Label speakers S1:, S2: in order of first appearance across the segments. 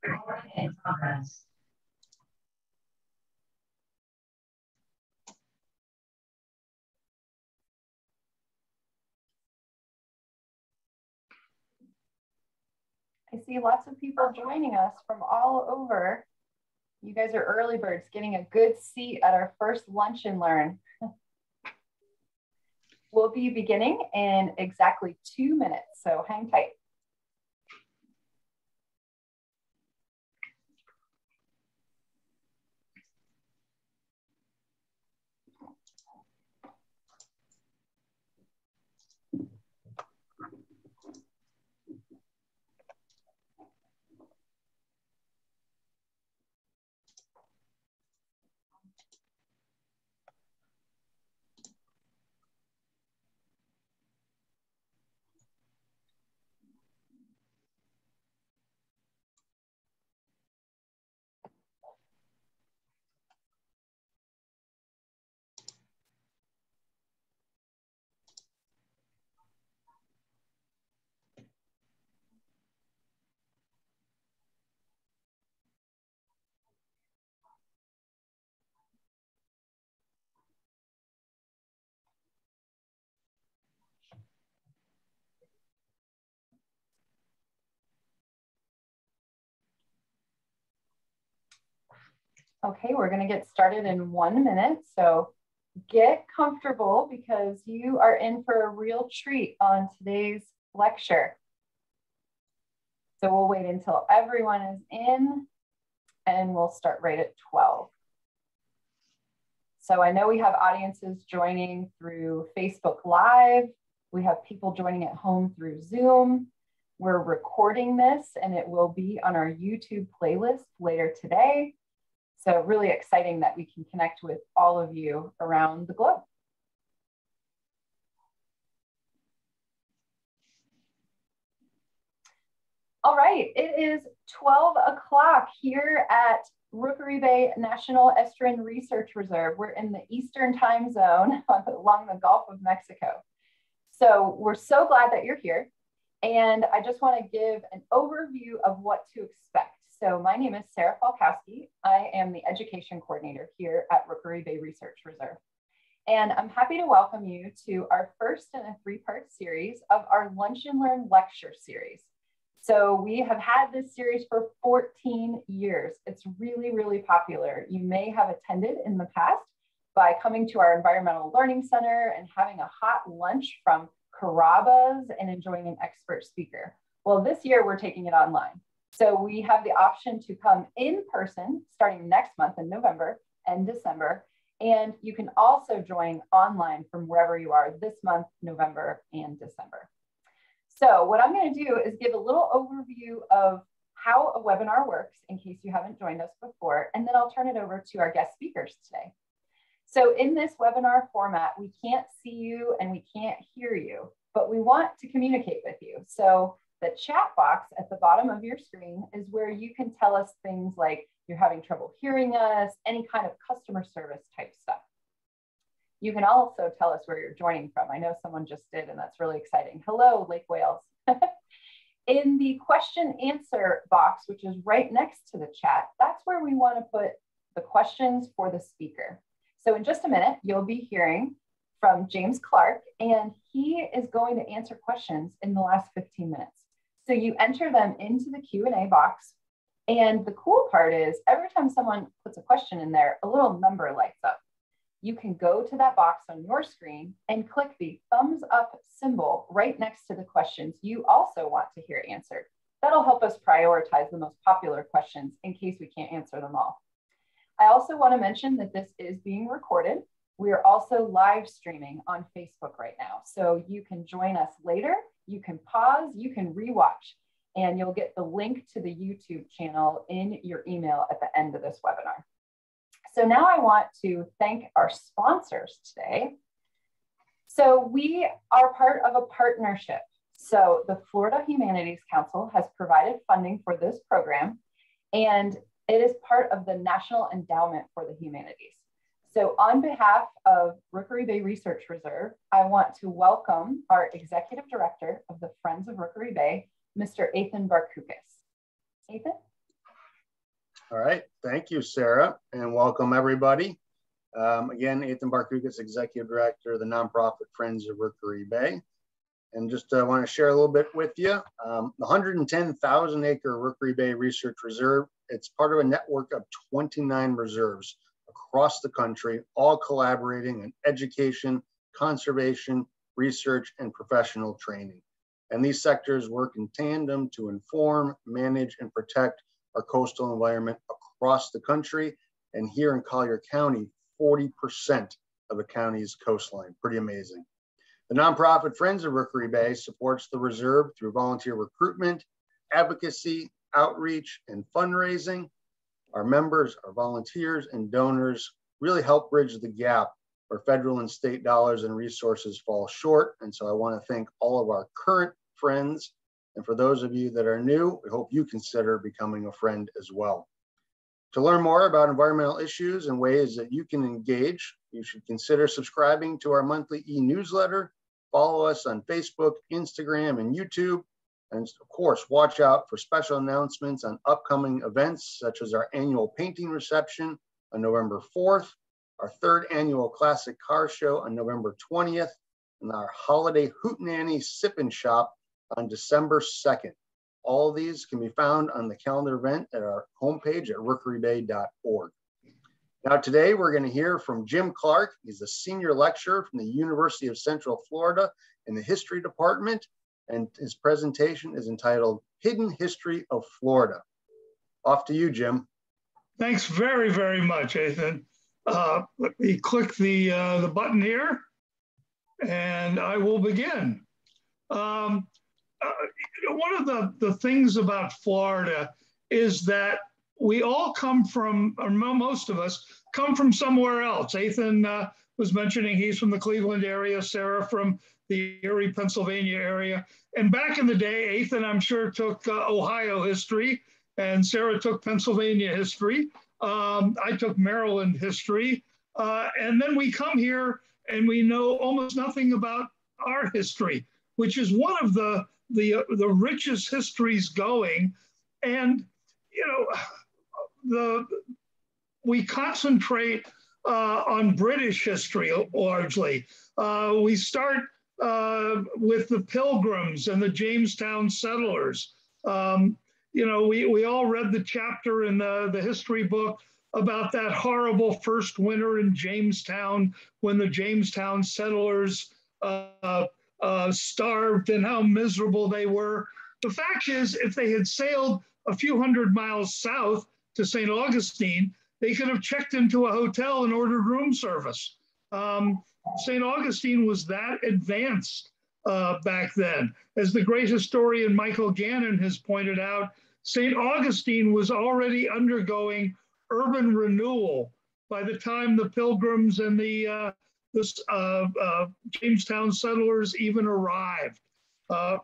S1: I see lots of people joining us from all over. You guys are early birds, getting a good seat at our first Lunch and Learn. We'll be beginning in exactly 2 minutes, so hang tight. Okay, we're going to get started in 1 minute. So get comfortable because you are in for a real treat on today's lecture. So we'll wait until everyone is in and we'll start right at 12. So I know we have audiences joining through Facebook Live. We have people joining at home through Zoom. We're recording this and it will be on our YouTube playlist later today. So really exciting that we can connect with all of you around the globe. All right, it is 12 o'clock here at Rookery Bay National Estuarine Research Reserve. We're in the Eastern time zone along the Gulf of Mexico. So we're so glad that you're here. And I just want to give an overview of what to expect. So my name is Sarah Falkowski. I am the education coordinator here at Rookery Bay Research Reserve. And I'm happy to welcome you to our first in a 3-part series of our Lunch and Learn lecture series. So we have had this series for 14 years. It's really, really popular. You may have attended in the past by coming to our Environmental Learning Center and having a hot lunch from Carrabba's and enjoying an expert speaker. Well, this year we're taking it online. So we have the option to come in person starting next month in November and December. And you can also join online from wherever you are this month, November and December. So what I'm going to do is give a little overview of how a webinar works in case you haven't joined us before, and then I'll turn it over to our guest speakers today. So in this webinar format, we can't see you and we can't hear you, but we want to communicate with you. So the chat box at the bottom of your screen is where you can tell us things like you're having trouble hearing us, any kind of customer service type stuff. You can also tell us where you're joining from. I know someone just did, and that's really exciting. Hello, Lake Wales. In the question answer box, which is right next to the chat, that's where we want to put the questions for the speaker. So in just a minute, you'll be hearing from James Clark, and he is going to answer questions in the last 15 minutes. So you enter them into the Q&A box. And the cool part is every time someone puts a question in there, a little number lights up. You can go to that box on your screen and click the thumbs up symbol right next to the questions you also want to hear answered. That'll help us prioritize the most popular questions in case we can't answer them all. I also want to mention that this is being recorded. We are also live streaming on Facebook right now. So you can join us later, you can pause, you can rewatch, and you'll get the link to the YouTube channel in your email at the end of this webinar. So now I want to thank our sponsors today. So we are part of a partnership. So the Florida Humanities Council has provided funding for this program, and it is part of the National Endowment for the Humanities. So on behalf of Rookery Bay Research Reserve, I want to welcome our Executive Director of the Friends of Rookery Bay, Mr. Ethan Barkoukas. Ethan?
S2: All right, thank you, Sarah, and welcome everybody. Again, Ethan Barkukas, Executive Director of the nonprofit Friends of Rookery Bay. And just want to share a little bit with you. The 110,000 acre Rookery Bay Research Reserve, it's part of a network of 29 reserves across the country, all collaborating in education, conservation, research, and professional training. And these sectors work in tandem to inform, manage, and protect our coastal environment across the country. And here in Collier County, 40% of the county's coastline. Pretty amazing. The nonprofit Friends of Rookery Bay supports the reserve through volunteer recruitment, advocacy, outreach, and fundraising. Our members, our volunteers, and donors really help bridge the gap where federal and state dollars and resources fall short. And so I want to thank all of our current friends. And for those of you that are new, we hope you consider becoming a friend as well. To learn more about environmental issues and ways that you can engage, you should consider subscribing to our monthly e-newsletter, follow us on Facebook, Instagram, and YouTube. And of course, watch out for special announcements on upcoming events, such as our annual painting reception on November 4th, our third annual Classic Car Show on November 20th, and our holiday Hootenanny Sip and Shop on December 2nd. All of these can be found on the calendar event at our homepage at rookerybay.org. Now today we're going to hear from Jim Clark. He's a senior lecturer from the University of Central Florida in the History Department, and his presentation is entitled Hidden History of Florida. Off to you, Jim.
S3: Thanks very, very much, Ethan. Let me click the button here, and I will begin. One of the things about Florida is that we all come from, or most of us come from somewhere else. Ethan was mentioning he's from the Cleveland area, Sarah from the Erie, Pennsylvania area. And back in the day, Ethan, I'm sure, took Ohio history, and Sarah took Pennsylvania history. I took Maryland history. And then we come here and we know almost nothing about our history, which is one of the richest histories going. And, you know, we concentrate on British history largely. We start with the Pilgrims and the Jamestown settlers. You know, we all read the chapter in the history book about that horrible first winter in Jamestown when the Jamestown settlers starved and how miserable they were. The fact is, if they had sailed a few hundred miles south to St. Augustine, they could have checked into a hotel and ordered room service. St. Augustine was that advanced back then. As the great historian Michael Gannon has pointed out, St. Augustine was already undergoing urban renewal by the time the Pilgrims and the Jamestown settlers even arrived.
S1: Jim,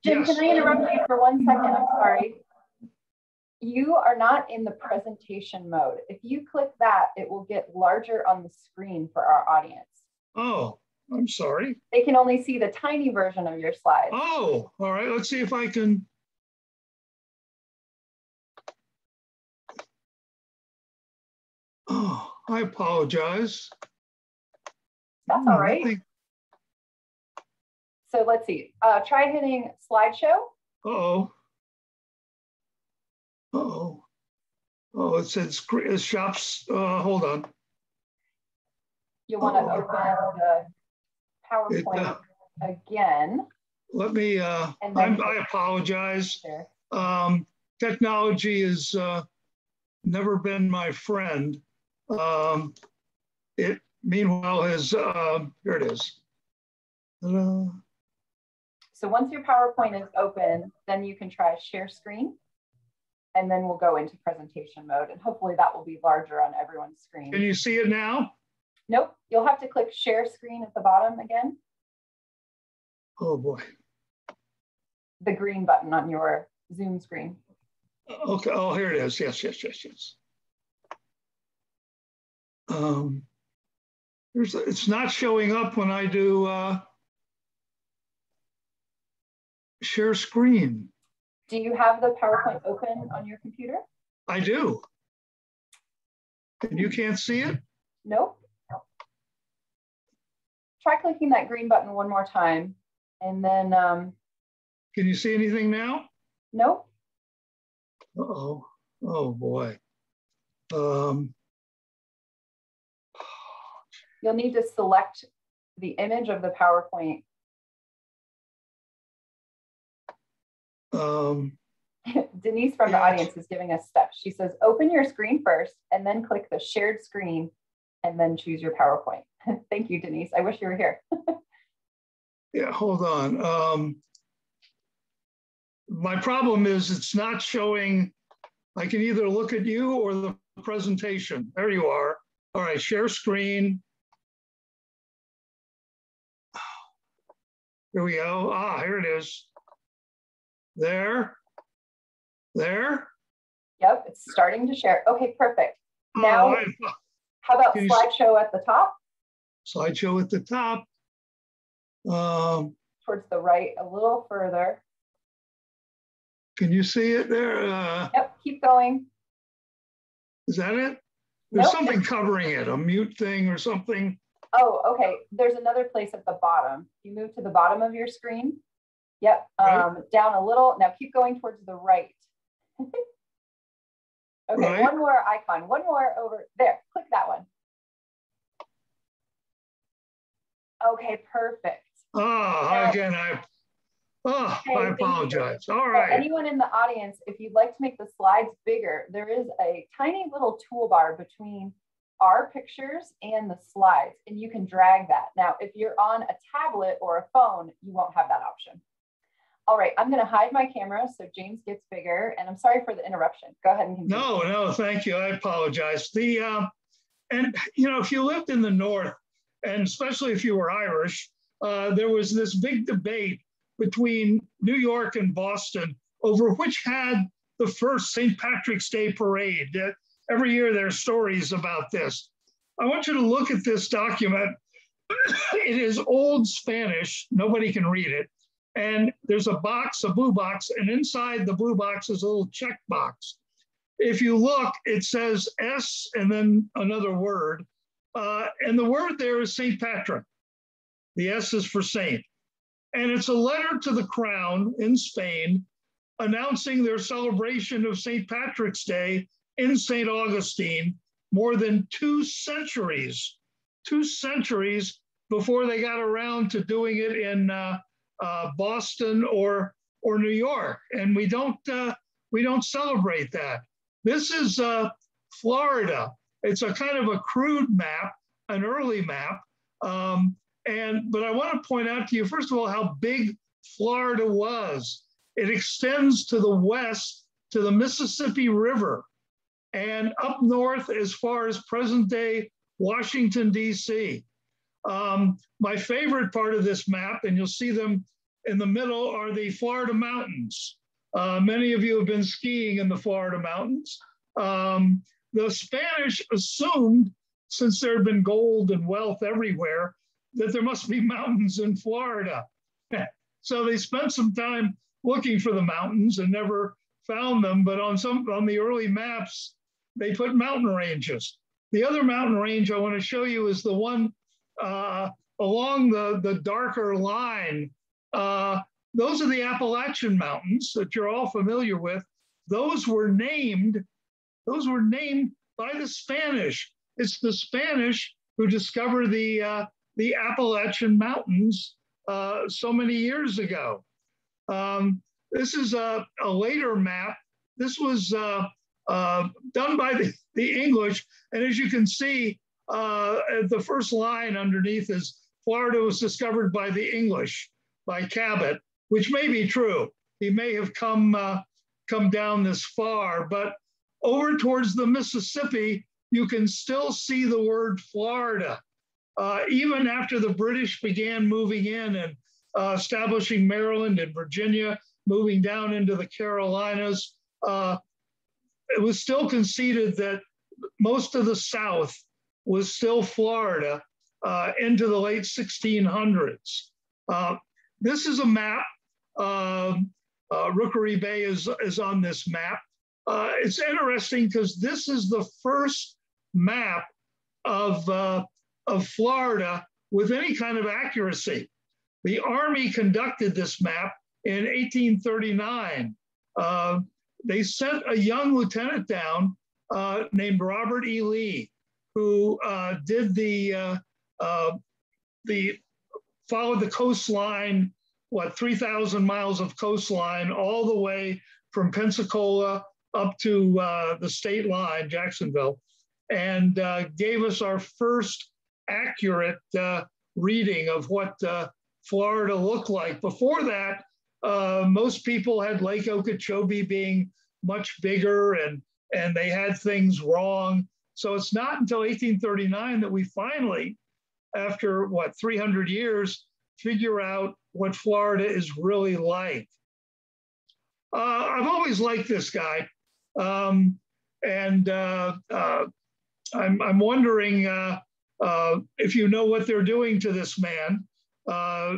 S3: yes.
S1: Can I interrupt you for 1 second? I'm sorry. You are not in the presentation mode. If you click that, it will get larger on the screen for our audience.
S3: Oh, I'm sorry.
S1: They can only see the tiny version of your slides.
S3: Oh, all right. Let's see if I can. Oh, I apologize.
S1: That's all right. So let's see. Try hitting slideshow.
S3: Uh-oh. Uh-oh. Oh, it says shops. Hold on.
S1: You want to open the PowerPoint again.
S3: Let me, I apologize. Sure. Technology has never been my friend. It, meanwhile, has, here it is.
S1: So once your PowerPoint is open, then you can try share screen. And then we'll go into presentation mode, and hopefully that will be larger on everyone's screen.
S3: Can you see it now?
S1: Nope, you'll have to click share screen at the bottom again.
S3: Oh boy.
S1: The green button on your Zoom screen.
S3: Okay, oh, here it is, yes. It's not showing up when I do share screen.
S1: Do you have the PowerPoint open on your computer?
S3: I do. And you can't see it?
S1: Nope. Try clicking that green button one more time. And then...
S3: Can you see anything now?
S1: Nope.
S3: Uh-oh. Oh, boy.
S1: You'll need to select the image of the PowerPoint. Denise from the audience is giving us steps. She says, open your screen first and then click the shared screen and then choose your PowerPoint. Thank you, Denise. I wish you were here.
S3: Yeah, hold on. My problem is it's not showing. I can either look at you or the presentation. There you are. All right, share screen. Here we go. Ah, here it is. There. There.
S1: Yep, it's starting to share. Okay, perfect. Now, how about slideshow at the top?
S3: Slideshow at the top.
S1: Towards the right, a little further.
S3: Can you see it there?
S1: Yep, keep going.
S3: Is that it? There's something covering it, a mute thing or something.
S1: Oh, okay. There's another place at the bottom. You move to the bottom of your screen. Yep,
S3: right.
S1: Down a little. Now keep going towards the right. Okay, right. One more icon, one more over there. Click that one. Okay, perfect.
S3: Oh, again, I apologize. All right.
S1: Anyone in the audience, if you'd like to make the slides bigger, there is a tiny little toolbar between our pictures and the slides, and you can drag that. Now, if you're on a tablet or a phone, you won't have that option. All right, I'm going to hide my camera so James gets bigger, and I'm sorry for the interruption. Go ahead and continue.
S3: No, thank you. I apologize. And you know, if you lived in the North, and especially if you were Irish, there was this big debate between New York and Boston over which had the first St. Patrick's Day parade. Every year there are stories about this. I want you to look at this document. It is old Spanish. Nobody can read it. And there's a box, a blue box, and inside the blue box is a little check box. If you look, it says S and then another word. And the word there is St. Patrick. The S is for Saint. And it's a letter to the crown in Spain announcing their celebration of St. Patrick's Day in St. Augustine more than 2 centuries before they got around to doing it in Boston or New York. And we don't celebrate that. This is Florida. It's a kind of a crude map, an early map. But I want to point out to you, first of all, how big Florida was. It extends to the west to the Mississippi River and up north as far as present day Washington, D.C. My favorite part of this map, and you'll see them in the middle, are the Florida mountains. Many of you have been skiing in the Florida mountains. The Spanish assumed, since there had been gold and wealth everywhere, that there must be mountains in Florida. So they spent some time looking for the mountains and never found them, but on the early maps, they put mountain ranges. The other mountain range I want to show you is the one along the darker line. Those are the Appalachian Mountains that you're all familiar with. Those were named by the Spanish. It's the Spanish who discovered the Appalachian Mountains so many years ago. This is a later map. This was done by the English. And as you can see, the first line underneath is Florida was discovered by the English, by Cabot, which may be true. He may have come down this far, but over towards the Mississippi, you can still see the word Florida. Even after the British began moving in and establishing Maryland and Virginia, moving down into the Carolinas, it was still conceded that most of the South was still Florida into the late 1600s. This is a map. Rookery Bay is on this map. It's interesting because this is the first map of Florida with any kind of accuracy. The Army conducted this map in 1839. They sent a young lieutenant down named Robert E. Lee, who did followed the coastline, 3,000 miles of coastline all the way from Pensacola up to the state line, Jacksonville, and gave us our first accurate reading of what Florida looked like. Before that, most people had Lake Okeechobee being much bigger, and they had things wrong. So it's not until 1839 that we finally, after 300 years, figure out what Florida is really like. I've always liked this guy. I'm wondering if you know what they're doing to this man.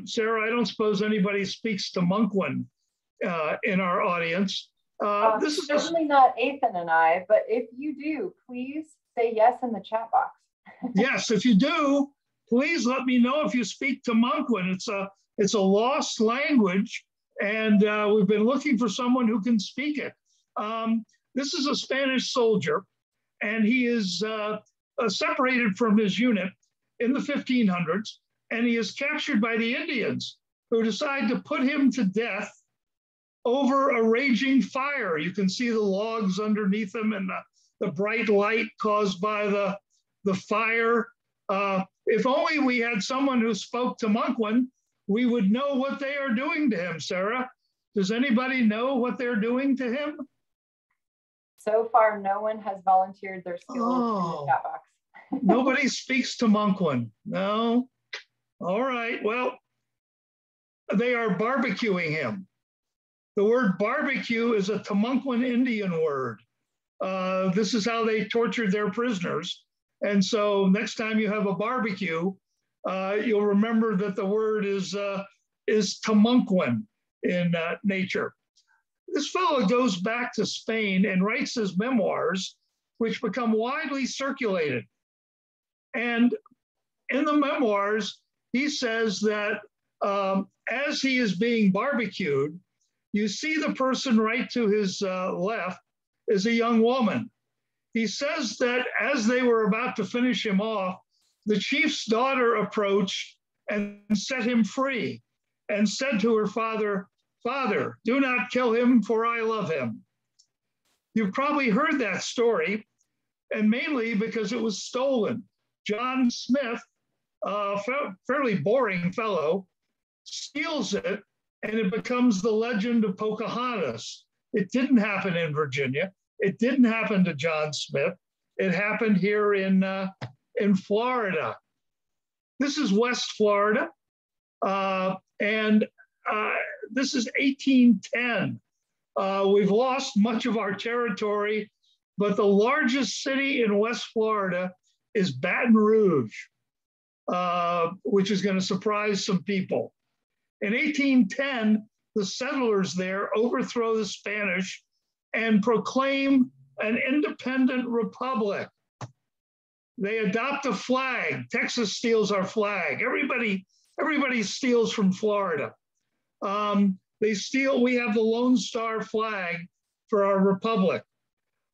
S3: Sarah, I don't suppose anybody speaks Tamunkwan in our audience. This is
S1: certainly not Ethan and I, but if you do, please say yes in the chat box.
S3: Yes, if you do, please let me know if you speak Tamunkwan. It's a lost language, and we've been looking for someone who can speak it. This is a Spanish soldier, and he is separated from his unit in the 1500s, and he is captured by the Indians, who decide to put him to death over a raging fire. You can see the logs underneath him and the bright light caused by the fire. If only we had someone who spoke Tamunkwan, we would know what they are doing to him, Sarah. Does anybody know what they're doing to him?
S1: So far, no one has volunteered their skills in the chat box.
S3: Nobody speaks Tamunkwan. No? All right, well, they are barbecuing him. The word barbecue is a Tamunkwan Indian word. This is how they tortured their prisoners. And so next time you have a barbecue, you'll remember that the word is Tamunkwan in nature. This fellow goes back to Spain and writes his memoirs, which become widely circulated. And in the memoirs, he says that as he is being barbecued, you see the person right to his left is a young woman. He says that as they were about to finish him off, the chief's daughter approached and set him free and said to her father, "Father, do not kill him, for I love him." You've probably heard that story, and mainly because it was stolen. John Smith, a fairly boring fellow, steals it, and it becomes the legend of Pocahontas. It didn't happen in Virginia. It didn't happen to John Smith. It happened here in Florida. This is West Florida, and this is 1810. We've lost much of our territory, but the largest city in West Florida is Baton Rouge, which is going to surprise some people. In 1810, the settlers there overthrow the Spanish and proclaim an independent republic. They adopt a flag. Texas steals our flag. Everybody steals from Florida. We have the Lone Star flag for our republic.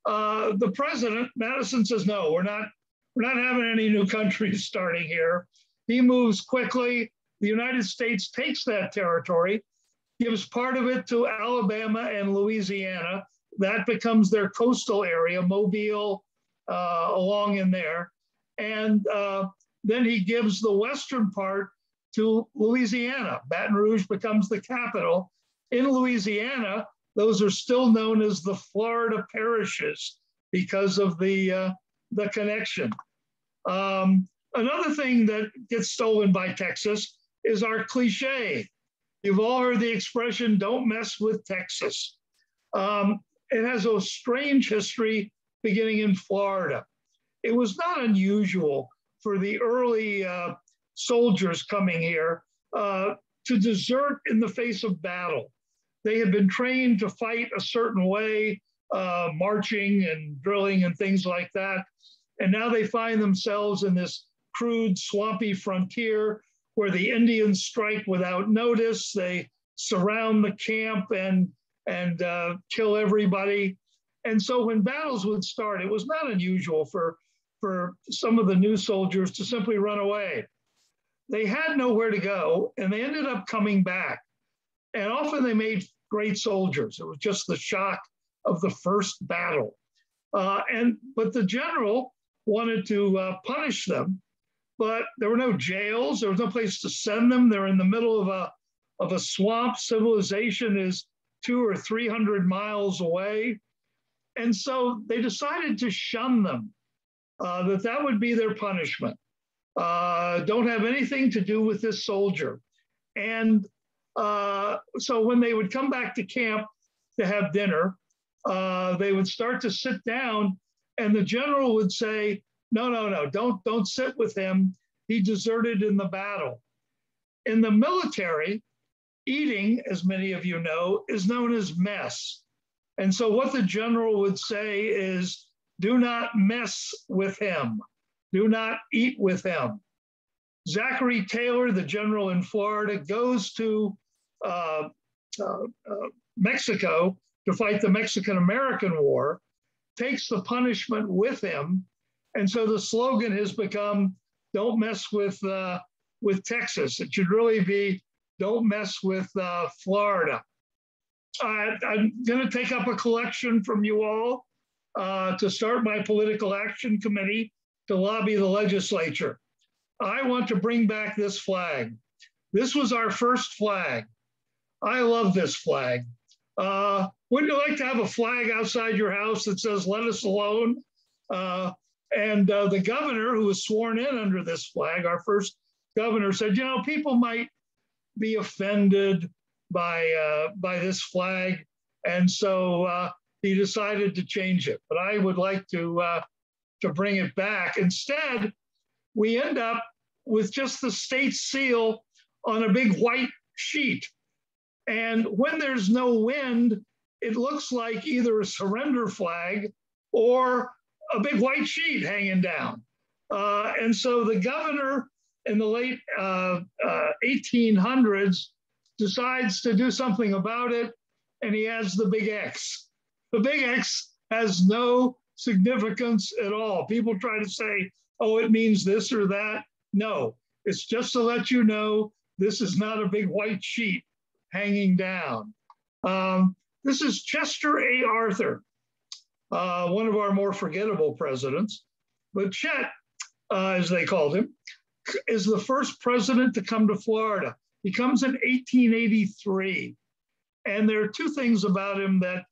S3: The president, Madison, says, no, we're not having any new countries starting here. He moves quickly. The United States takes that territory, gives part of it to Alabama and Louisiana. That becomes their coastal area, Mobile, along in there. And then he gives the western part to Louisiana. Baton Rouge becomes the capital. In Louisiana, those are still known as the Florida parishes because of the connection. Another thing that gets stolen by Texas is our cliche. You've all heard the expression, don't mess with Texas. It has a strange history beginning in Florida. It was not unusual for the early soldiers coming here to desert in the face of battle. They had been trained to fight a certain way. marching and drilling and things like that. And now they find themselves in this crude, swampy frontier where the Indians strike without notice. They surround the camp and kill everybody. And so when battles would start, it was not unusual for some of the new soldiers to simply run away. They had nowhere to go, and they ended up coming back. And often they made great soldiers. It was just the shock of the first battle. But the general wanted to punish them, but there were no jails. There was no place to send them. They're in the middle of a swamp. Civilization is 200 or 300 miles away. And so they decided to shun them, that would be their punishment. Don't have anything to do with this soldier. And so when they would come back to camp to have dinner, they would start to sit down, and the general would say, no, don't sit with him. He deserted in the battle. In the military, eating, as many of you know, is known as mess. And so what the general would say is, do not mess with him. Do not eat with him. Zachary Taylor, the general in Florida, goes to Mexico to fight the Mexican-American War, takes the punishment with him. And so the slogan has become, don't mess with Texas. It should really be, don't mess with Florida. I'm going to take up a collection from you all to start my political action committee to lobby the legislature. I want to bring back this flag. This was our first flag. I love this flag. Wouldn't you like to have a flag outside your house that says, let us alone? And the governor, who was sworn in under this flag, our first governor, said, you know, people might be offended by this flag. And so he decided to change it. But I would like to bring it back. Instead, we end up with just the state seal on a big white sheet. And when there's no wind, it looks like either a surrender flag or a big white sheet hanging down. And so the governor in the late 1800s decides to do something about it, and he adds the big X. The big X has no significance at all. People try to say, oh, it means this or that. No, it's just to let you know this is not a big white sheet hanging down. This is Chester A. Arthur, one of our more forgettable presidents. But Chet, as they called him, is the first president to come to Florida. He comes in 1883. And there are two things about him that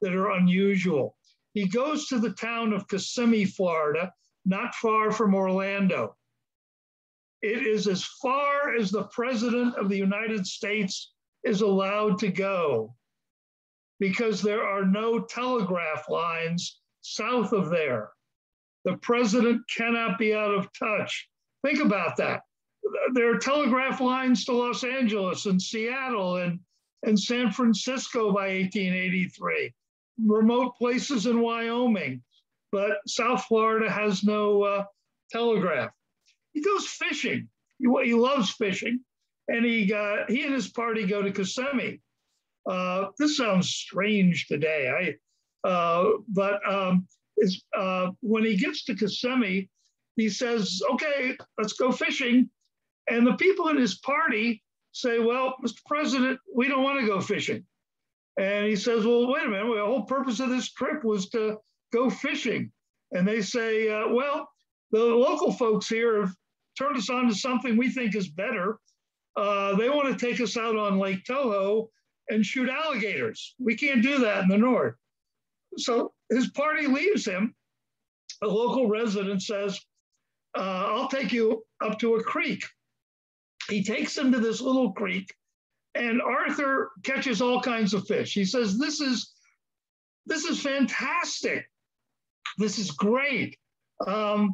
S3: are unusual. He goes to the town of Kissimmee, Florida, not far from Orlando. It is as far as the president of the United States is allowed to go, because there are no telegraph lines south of there. The president cannot be out of touch. Think about that. There are telegraph lines to Los Angeles and Seattle and San Francisco by 1883, remote places in Wyoming, but South Florida has no telegraph. He goes fishing. He loves fishing, and he and his party go to Kissimmee. This sounds strange today, but when he gets to Kissimmee, he says, okay, let's go fishing. And the people in his party say, well, Mr. President, we don't want to go fishing. And he says, well, wait a minute, the whole purpose of this trip was to go fishing. And they say, well, the local folks here have turned us on to something we think is better. They want to take us out on Lake Toho and shoot alligators. We can't do that in the north. So his party leaves him. A local resident says, I'll take you up to a creek. He takes him to this little creek, and Arthur catches all kinds of fish. He says, this is fantastic. This is great. He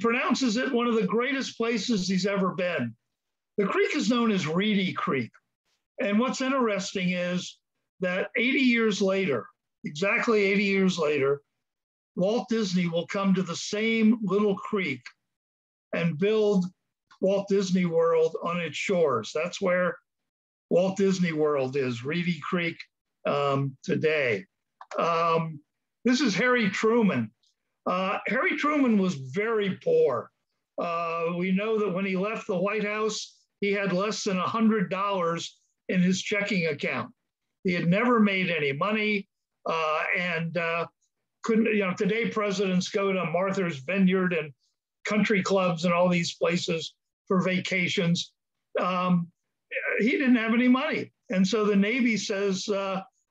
S3: pronounces it one of the greatest places he's ever been. The creek is known as Reedy Creek. And what's interesting is that 80 years later, exactly 80 years later, Walt Disney will come to the same little creek and build Walt Disney World on its shores. That's where Walt Disney World is, Reedy Creek today. This is Harry Truman. Harry Truman was very poor. We know that when he left the White House, he had less than $100 in his checking account. He had never made any money and couldn't, today presidents go to Martha's Vineyard and country clubs and all these places for vacations. He didn't have any money. And so the Navy says,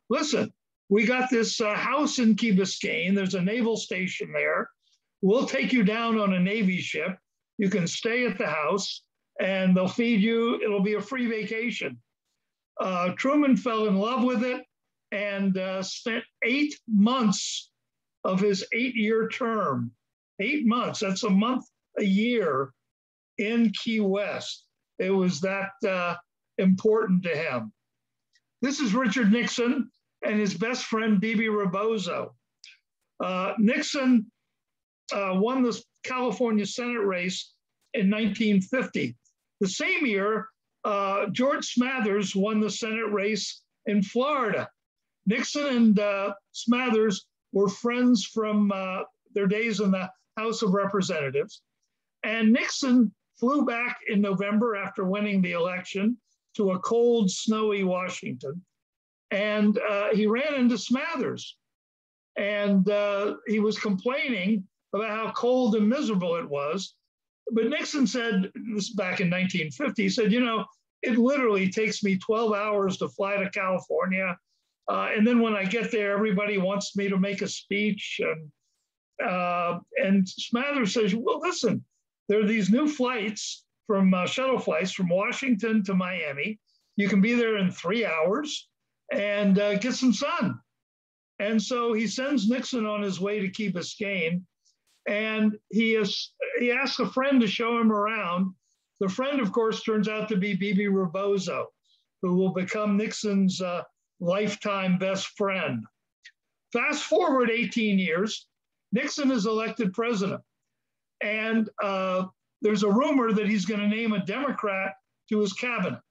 S3: listen, we got this house in Key Biscayne. There's a naval station there. We'll take you down on a Navy ship. You can stay at the house and they'll feed you. It'll be a free vacation. Truman fell in love with it and spent 8 months of his 8-year term. 8 months, that's a month a year in Key West. It was that important to him. This is Richard Nixon and his best friend, Bebe Rebozo. Nixon won the California Senate race in 1950. The same year, George Smathers won the Senate race in Florida. Nixon and Smathers were friends from their days in the House of Representatives. And Nixon flew back in November after winning the election to a cold, snowy Washington. And he ran into Smathers. And he was complaining about how cold and miserable it was. But Nixon said, this back in 1950, he said, it literally takes me 12 hours to fly to California. And then when I get there, everybody wants me to make a speech. And Smathers says, well, listen, there are these new flights from shuttle flights from Washington to Miami. You can be there in 3 hours and get some sun. And so he sends Nixon on his way to Key Biscayne. And he asks a friend to show him around. The friend, of course, turns out to be Bebe Rebozo, who will become Nixon's lifetime best friend. Fast forward 18 years, Nixon is elected president. And there's a rumor that he's going to name a Democrat to his cabinet.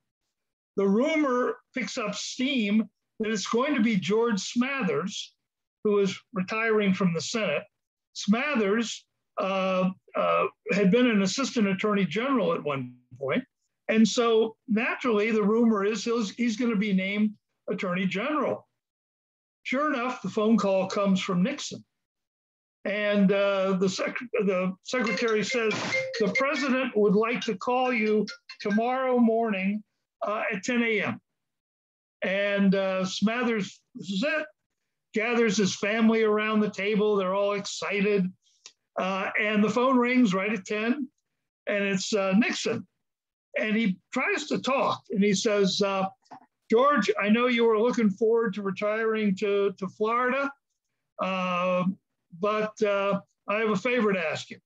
S3: The rumor picks up steam that it's going to be George Smathers, who is retiring from the Senate. Smathers had been an assistant attorney general at one point. And so naturally, the rumor is he's going to be named attorney general. Sure enough, the phone call comes from Nixon. And the secretary says, the president would like to call you tomorrow morning at 10 a.m. And Smathers, this is it, gathers his family around the table. They're all excited. And the phone rings right at 10, and it's Nixon. And he tries to talk, and he says, George, I know you were looking forward to retiring to Florida, but I have a favor to ask you.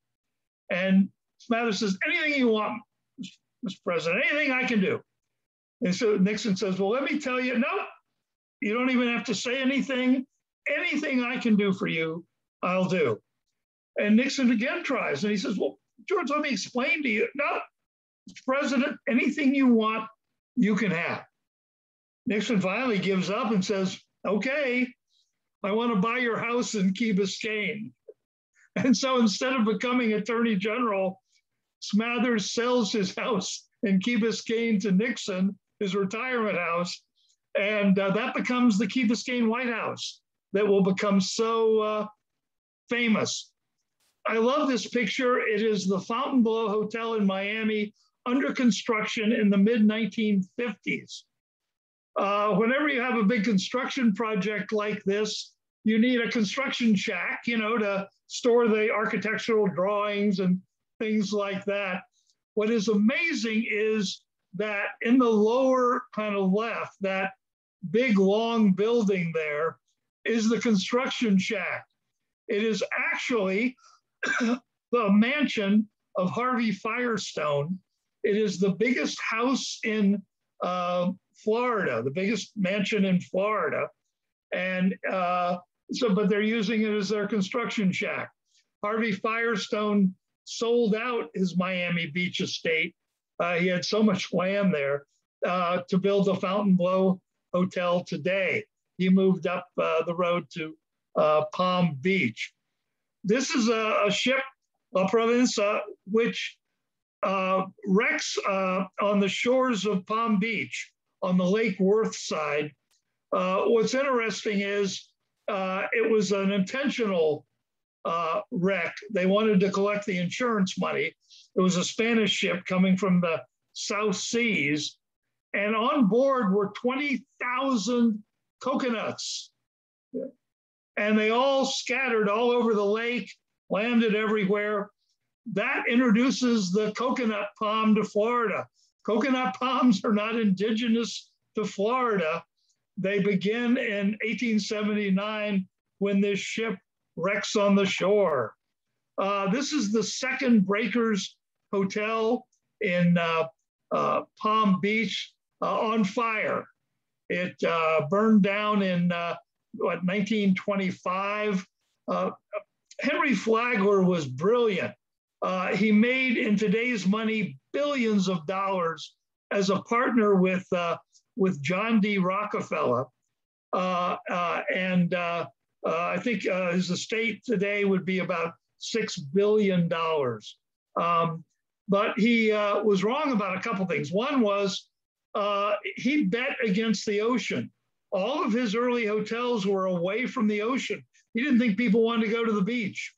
S3: And Smathers says, anything you want, Mr. President, anything I can do. And so Nixon says, well, let me tell you, no, you don't even have to say anything. Anything I can do for you, I'll do. And Nixon again tries, and he says, well, George, let me explain to you. No, Mr. President, anything you want, you can have. Nixon finally gives up and says, okay, I want to buy your house in Key Biscayne. And so instead of becoming attorney general, Smathers sells his house in Key Biscayne to Nixon, his retirement house. And that becomes the Key Biscayne White House that will become so famous. I love this picture. It is the Fontainebleau Hotel in Miami, under construction in the mid-1950s. Whenever you have a big construction project like this, you need a construction shack, to store the architectural drawings and things like that. What is amazing is that in the lower kind of left, that big long building there is the construction shack. It is actually the mansion of Harvey Firestone. It is the biggest house in Florida, the biggest mansion in Florida. And but they're using it as their construction shack. Harvey Firestone sold out his Miami Beach estate. He had so much land there to build the Fontainebleau Hotel today. He moved up the road to Palm Beach. This is a ship, La Provenza, which wrecks on the shores of Palm Beach on the Lake Worth side. What's interesting is it was an intentional wreck. They wanted to collect the insurance money. It was a Spanish ship coming from the South Seas, and on board were 20,000 coconuts. And they all scattered all over the lake, landed everywhere. That introduces the coconut palm to Florida. Coconut palms are not indigenous to Florida. They begin in 1879 when this ship wrecks on the shore. This is the second Breakers Hotel in Palm Beach on fire. It burned down in 1925. Henry Flagler was brilliant. He made, in today's money, billions of dollars as a partner with John D. Rockefeller. I think his estate today would be about $6 billion. But he was wrong about a couple things. One was he bet against the ocean. All of his early hotels were away from the ocean. He didn't think people wanted to go to the beach.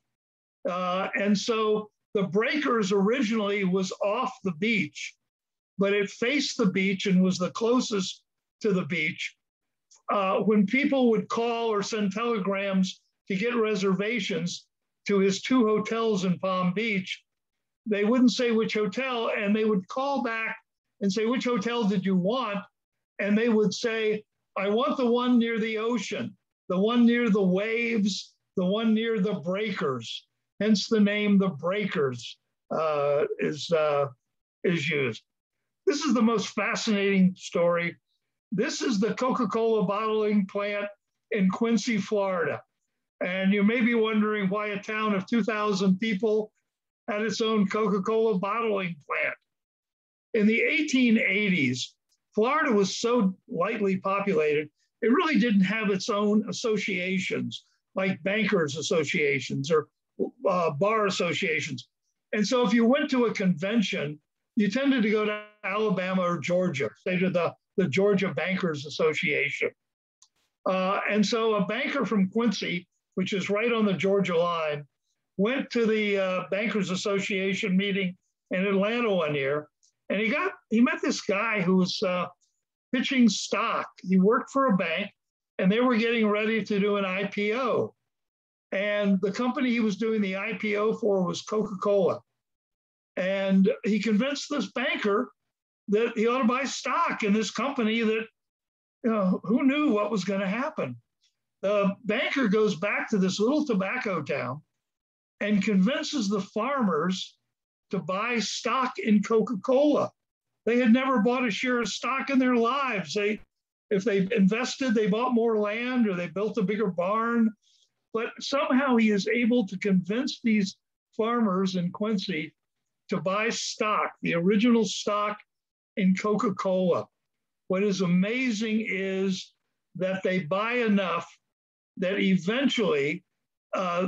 S3: And so the Breakers originally was off the beach, but it faced the beach and was the closest to the beach. When people would call or send telegrams to get reservations to his two hotels in Palm Beach, they wouldn't say which hotel, and they would call back and say, which hotel did you want? And they would say, I want the one near the ocean, the one near the waves, the one near the breakers. Hence the name The Breakers is used. This is the most fascinating story. This is the Coca-Cola bottling plant in Quincy, Florida. And you may be wondering why a town of 2,000 people had its own Coca-Cola bottling plant. In the 1880s, Florida was so lightly populated, it really didn't have its own associations, like bankers associations or bar associations. And so if you went to a convention, you tended to go to Alabama or Georgia, say to the Georgia Bankers Association. And so a banker from Quincy, which is right on the Georgia line, went to the Bankers Association meeting in Atlanta one year, and he met this guy who was pitching stock. He worked for a bank, and they were getting ready to do an IPO. And the company he was doing the IPO for was Coca-Cola. And he convinced this banker that he ought to buy stock in this company that, who knew what was going to happen. The banker goes back to this little tobacco town and convinces the farmers to buy stock in Coca-Cola. They had never bought a share of stock in their lives. If they invested, they bought more land or they built a bigger barn. But somehow he is able to convince these farmers in Quincy to buy stock, the original stock in Coca-Cola. What is amazing is that they buy enough that eventually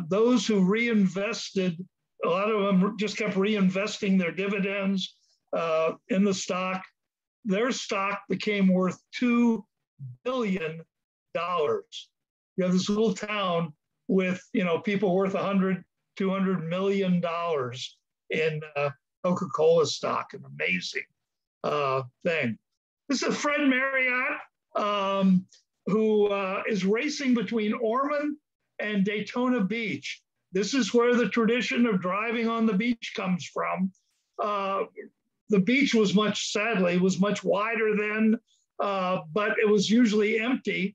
S3: those who reinvested, a lot of them just kept reinvesting their dividends in the stock. Their stock became worth $2 billion. You have this little town with people worth $100, $200 million in Coca-Cola stock. An amazing thing. This is Fred Marriott, who is racing between Ormond and Daytona Beach. This is where the tradition of driving on the beach comes from. The beach was much wider then, but it was usually empty.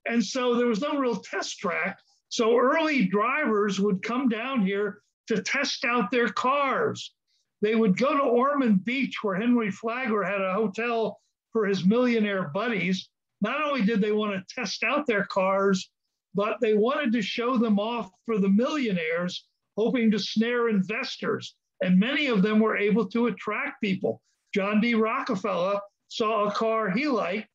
S3: And so there was no real test track. So early drivers would come down here to test out their cars. They would go to Ormond Beach, where Henry Flagler had a hotel for his millionaire buddies. Not only did they want to test out their cars, but they wanted to show them off for the millionaires, hoping to snare investors. And many of them were able to attract people. John D. Rockefeller saw a car he liked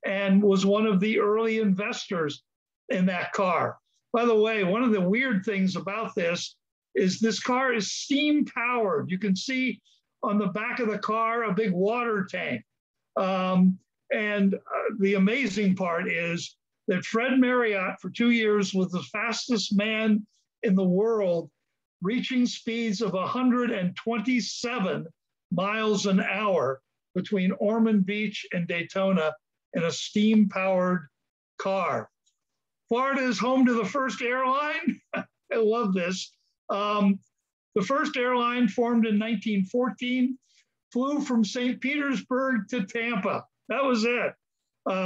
S3: and was one of the early investors in that car. By the way, one of the weird things about this is this car is steam powered. You can see on the back of the car a big water tank. The amazing part is that Fred Marriott for 2 years was the fastest man in the world, reaching speeds of 127 miles an hour between Ormond Beach and Daytona in a steam-powered car. Florida is home to the first airline. I love this. The first airline, formed in 1914, flew from St. Petersburg to Tampa. That was it.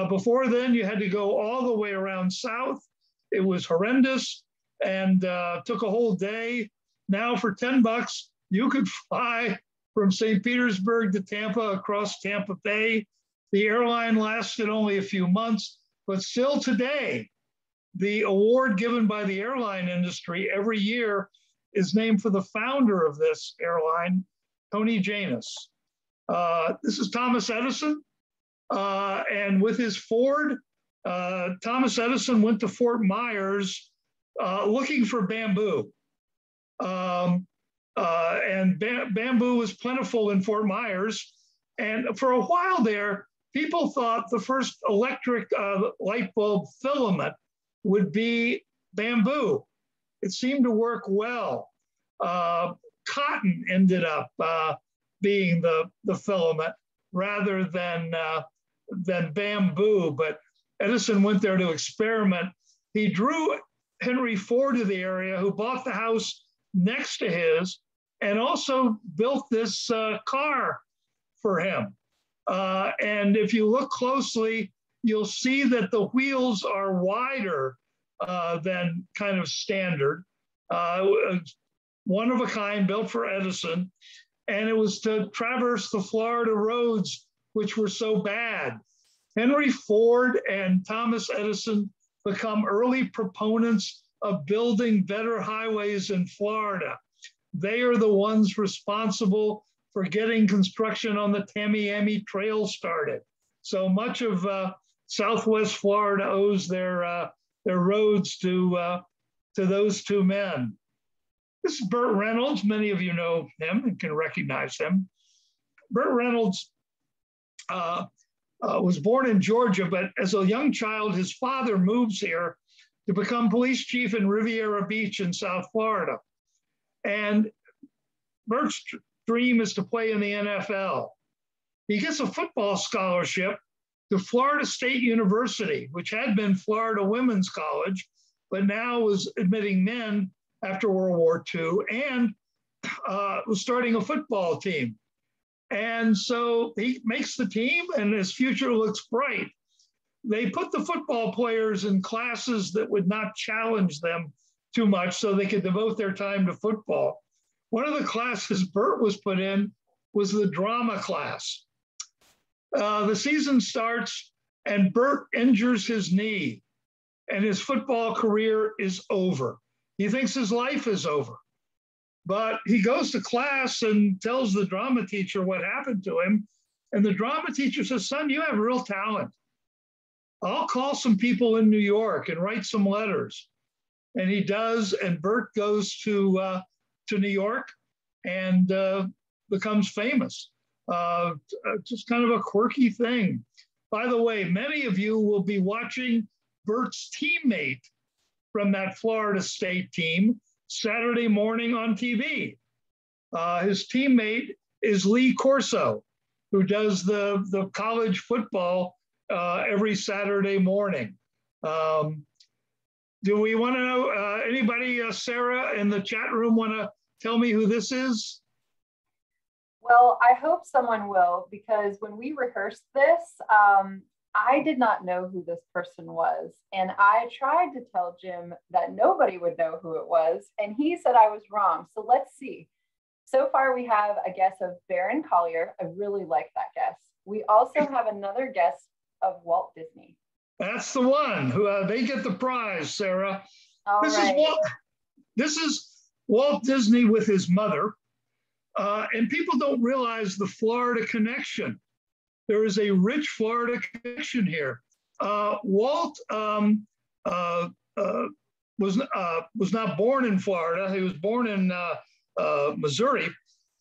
S3: Before then, you had to go all the way around south. It was horrendous and took a whole day. Now for $10, you could fly from St. Petersburg to Tampa across Tampa Bay. The airline lasted only a few months, but still today, the award given by the airline industry every year is named for the founder of this airline, Tony Janus. This is Thomas Edison. And with his Ford, Thomas Edison went to Fort Myers looking for bamboo. Bamboo was plentiful in Fort Myers. And for a while there, people thought the first electric light bulb filament would be bamboo. It seemed to work well. Cotton ended up being the filament rather than bamboo, but Edison went there to experiment. He drew Henry Ford to the area, who bought the house next to his and also built this car for him. And if you look closely, you'll see that the wheels are wider than kind of standard. One of a kind, built for Edison, and it was to traverse the Florida roads, which were so bad. Henry Ford and Thomas Edison become early proponents of building better highways in Florida. They are the ones responsible for getting construction on the Tamiami Trail started. So much of Southwest Florida owes their roads to those two men. This is Bert Reynolds. Many of you know him and can recognize him. Bert Reynolds was born in Georgia, but as a young child, his father moves here to become police chief in Riviera Beach in South Florida. And Bert's dream is to play in the NFL. He gets a football scholarship to Florida State University, which had been Florida Women's College, but now was admitting men after World War II, and was starting a football team. And so he makes the team and his future looks bright. They put the football players in classes that would not challenge them too much so they could devote their time to football. One of the classes Bert was put in was the drama class. The season starts and Bert injures his knee and his football career is over. He thinks his life is over. But he goes to class and tells the drama teacher what happened to him. And the drama teacher says, son, you have real talent. I'll call some people in New York and write some letters. And he does, and Bert goes to New York and becomes famous. Just kind of a quirky thing. By the way, many of you will be watching Bert's teammate from that Florida State team Saturday morning on TV. His teammate is Lee Corso, who does the college football every Saturday morning. Do we want to know, anybody, Sarah, in the chat room want to tell me who this is?
S1: Well, I hope someone will, because when we rehearsed this, I did not know who this person was. And I tried to tell Jim that nobody would know who it was. And he said I was wrong. So let's see. So far, we have a guess of Baron Collier. I really like that guess. We also have another guest of Walt Disney.
S3: That's the one who they get the prize, Sarah.
S1: All right.
S3: This is Walt Disney with his mother. And people don't realize the Florida connection. There is a rich Florida connection here. Walt was not born in Florida. He was born in Missouri,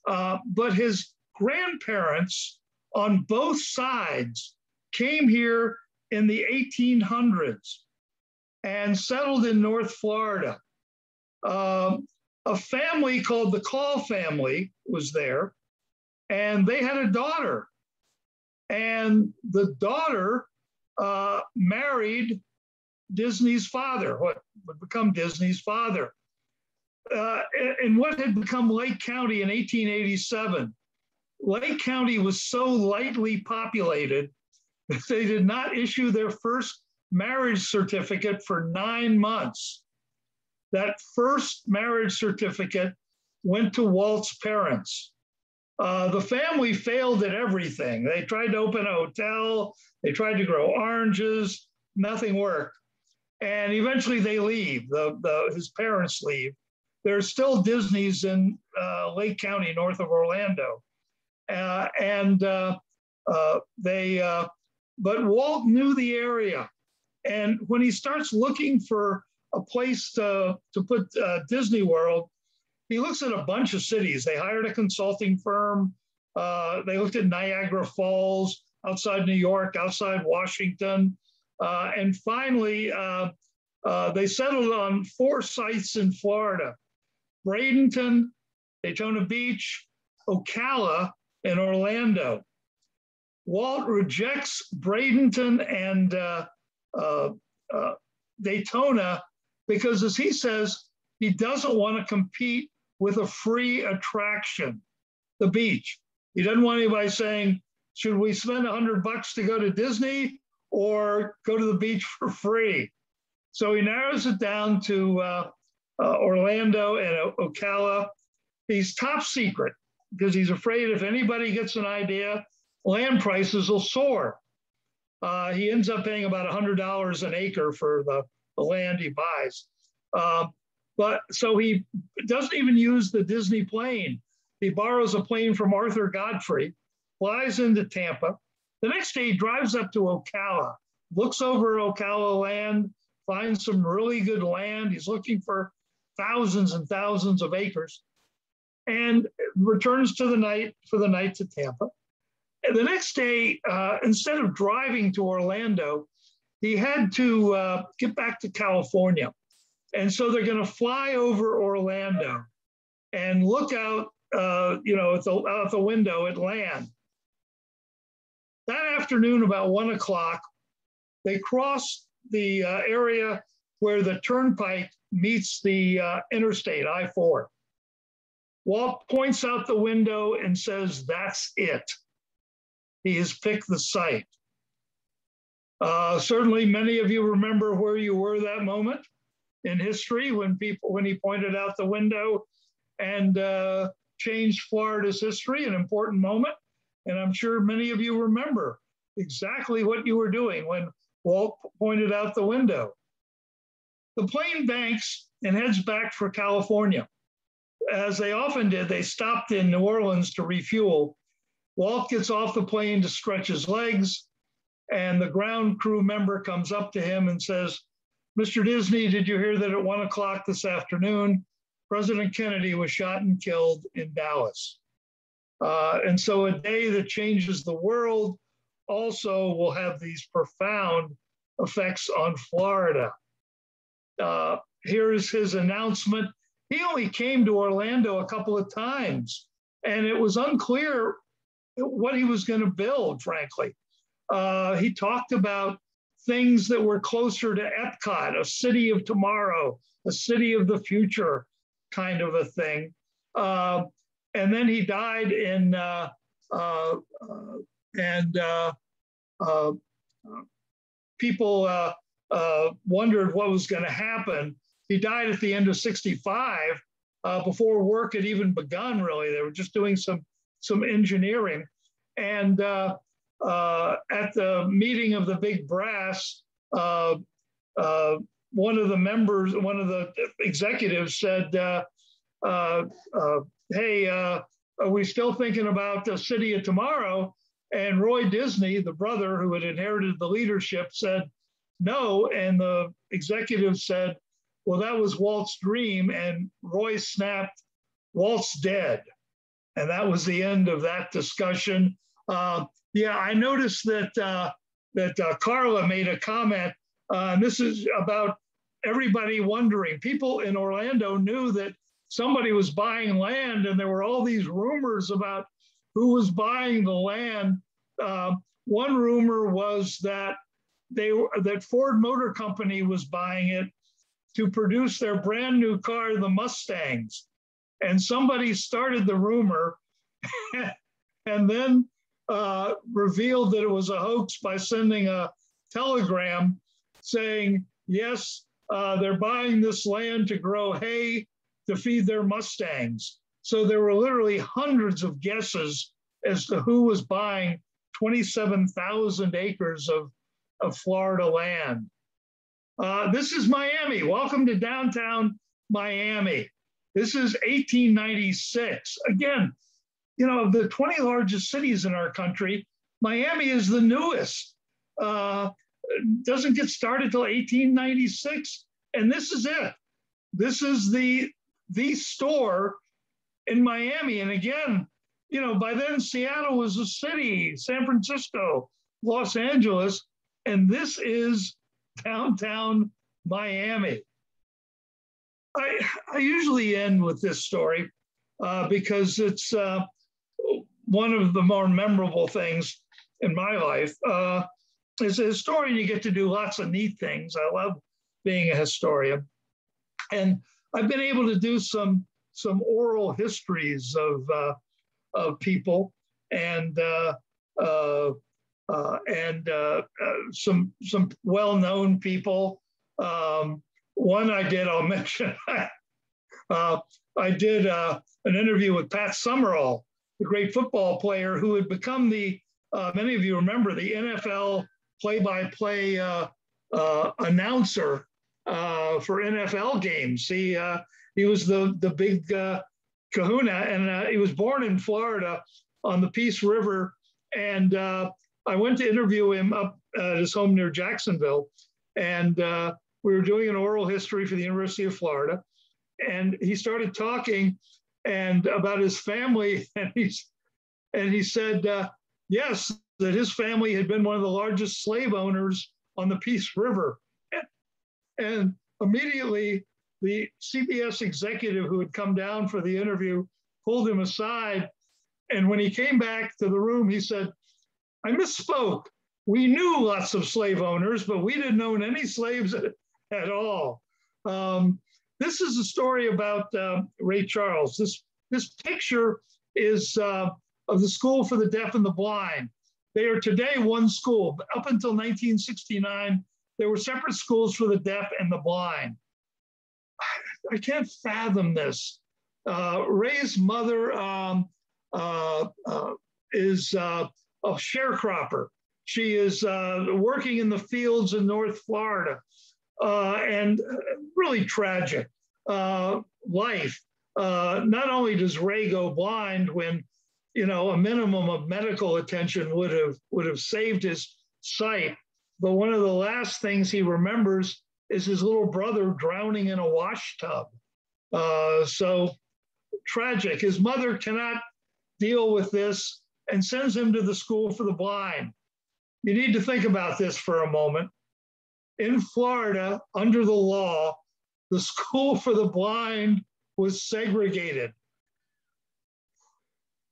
S3: but his grandparents on both sides came here in the 1800s and settled in North Florida. A family called the Call family was there, and they had a daughter. And the daughter married Disney's father, what would become Disney's father. In what had become Lake County in 1887, Lake County was so lightly populated that they did not issue their first marriage certificate for 9 months. That first marriage certificate went to Walt's parents. The family failed at everything. They tried to open a hotel, they tried to grow oranges, nothing worked. And eventually they leave, his parents leave. There's still Disney's in Lake County, north of Orlando. But Walt knew the area. And when he starts looking for a place to put Disney World, he looks at a bunch of cities. They hired a consulting firm. They looked at Niagara Falls, outside New York, outside Washington. And finally, they settled on 4 sites in Florida: Bradenton, Daytona Beach, Ocala, and Orlando. Walt rejects Bradenton and Daytona because, as he says, he doesn't want to compete with a free attraction, the beach. He doesn't want anybody saying, should we spend $100 to go to Disney or go to the beach for free? So he narrows it down to Orlando and Ocala. He's top secret because he's afraid if anybody gets an idea, land prices will soar. He ends up paying about $100 an acre for the land he buys. But so he doesn't even use the Disney plane. He borrows a plane from Arthur Godfrey, flies into Tampa. The next day he drives up to Ocala, looks over Ocala land, finds some really good land. He's looking for thousands and thousands of acres, and returns for the night to Tampa. And the next day, instead of driving to Orlando, he had to get back to California. And so they're going to fly over Orlando and look out, out the window at land. That afternoon, about 1 o'clock, they cross the area where the turnpike meets the interstate, I-4. Walt points out the window and says, "That's it." He has picked the site. Certainly, many of you remember where you were that moment in history when he pointed out the window and changed Florida's history, an important moment. And I'm sure many of you remember exactly what you were doing when Walt pointed out the window. The plane banks and heads back for California. As they often did, they stopped in New Orleans to refuel. Walt gets off the plane to stretch his legs, and the ground crew member comes up to him and says, "Mr. Disney, did you hear that at 1 o'clock this afternoon, President Kennedy was shot and killed in Dallas?" And so a day that changes the world also will have these profound effects on Florida. Here's his announcement. He only came to Orlando a couple of times, and it was unclear what he was going to build, frankly. He talked about things that were closer to Epcot, a city of tomorrow, a city of the future kind of a thing. And then he died people wondered what was going to happen. He died at the end of 65, before work had even begun, really. They were just doing some engineering. And at the meeting of the big brass, one of the members, one of the executives said, hey, are we still thinking about the city of tomorrow? And Roy Disney, the brother who had inherited the leadership, said no. And the executive said, well, that was Walt's dream. And Roy snapped, Walt's dead. And that was the end of that discussion. Yeah, I noticed that Carla made a comment. And this is about everybody wondering. People in Orlando knew that somebody was buying land, and there were all these rumors about who was buying the land. One rumor was that that Ford Motor Company was buying it to produce their brand new car, the Mustangs. And somebody started the rumor and then revealed that it was a hoax by sending a telegram saying, yes, they're buying this land to grow hay to feed their Mustangs. So there were literally hundreds of guesses as to who was buying 27,000 acres of Florida land. This is Miami. Welcome to downtown Miami. This is 1896. Again, you know, of the 20 largest cities in our country, Miami is the newest. Doesn't get started till 1896. And this is it. This is the store in Miami. And again, you know, by then Seattle was a city, San Francisco, Los Angeles, and this is downtown Miami. I usually end with this story because it's one of the more memorable things in my life. As a historian, you get to do lots of neat things. I love being a historian. And I've been able to do some oral histories of people and some well-known people. One I did, I'll mention. I did an interview with Pat Summerall, the great football player who had become the, many of you remember, the NFL play-by-play announcer for NFL games. He was the big kahuna, and he was born in Florida on the Peace River. And I went to interview him up at his home near Jacksonville. And we were doing an oral history for the University of Florida. And he started talking and about his family. And he said, yes, that his family had been one of the largest slave owners on the Peace River. And immediately, the CBS executive who had come down for the interview pulled him aside. And when he came back to the room, he said, I misspoke. We knew lots of slave owners, but we didn't own any slaves at all. This is a story about Ray Charles. This picture is of the School for the Deaf and the Blind. They are today one school. But up until 1969, there were separate schools for the deaf and the blind. I can't fathom this. Ray's mother is a sharecropper. She is working in the fields in North Florida, and really tragic life. Not only does Ray go blind when, you know, a minimum of medical attention would have saved his sight, but one of the last things he remembers is his little brother drowning in a wash tub. So tragic. His mother cannot deal with this and sends him to the School for the Blind. You need to think about this for a moment. In Florida, under the law, the School for the Blind was segregated,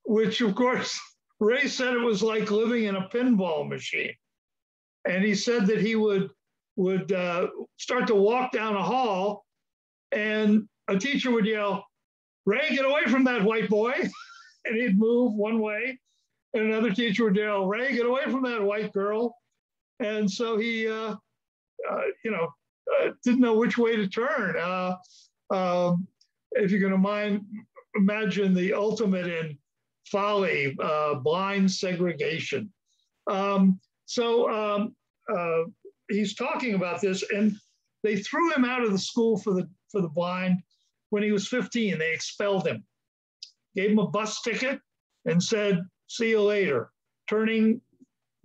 S3: which of course, Ray said it was like living in a pinball machine. And he said that he would start to walk down a hall and a teacher would yell, Ray, get away from that white boy. And he'd move one way. And another teacher would yell, Ray, get away from that white girl. And so he, didn't know which way to turn. If you're going to imagine the ultimate in folly, blind segregation. He's talking about this, and they threw him out of the school for the blind when he was 15. They expelled him, gave him a bus ticket, and said, "See you later," turning